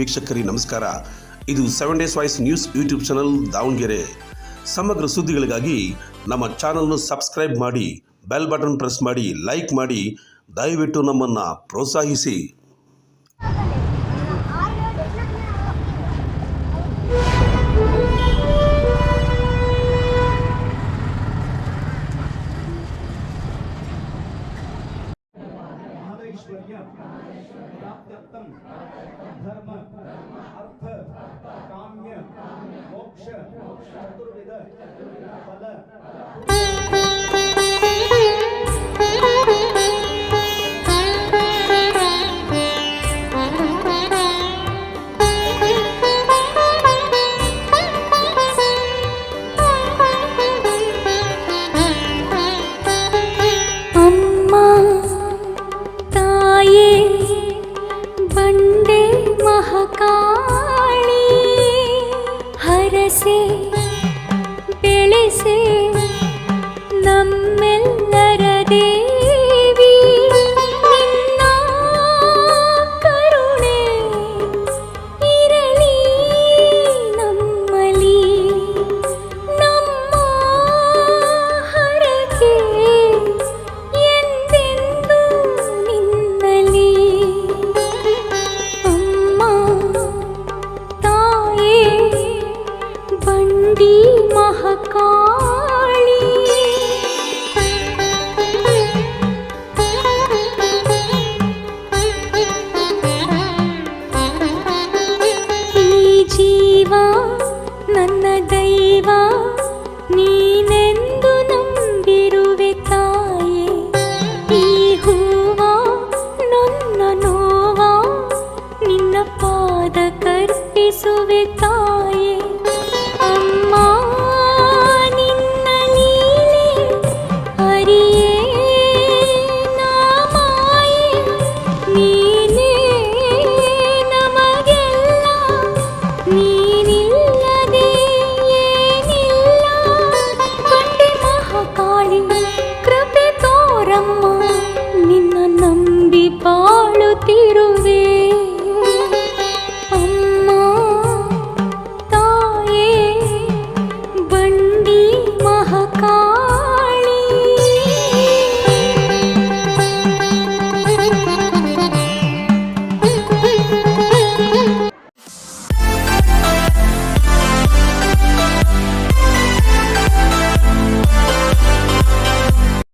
ವೀಕ್ಷಕರಿಗೆ ನಮಸ್ಕಾರ. ಇದು 7 days voice news YouTube channel Davanagere. ಸಮಗ್ರ ಸುದ್ದಿಗಳಿಗಾಗಿ ನಮ್ಮ ಚಾನಲ್ನ ಸಬ್ಸ್ಕ್ರೈಬ್ ಮಾಡಿ, ಬೆಲ್ ಬಟನ್ ಪ್ರೆಸ್ ಮಾಡಿ, ಲೈಕ್ ಮಾಡಿ, ದಯವಿಟ್ಟು ನಮ್ಮನ್ನು ಪ್ರೋತ್ಸಾಹಿಸಿ. प्राप्त्यर्थं धर्म अर्थ काम्य मोक्ष चतुर्विध फल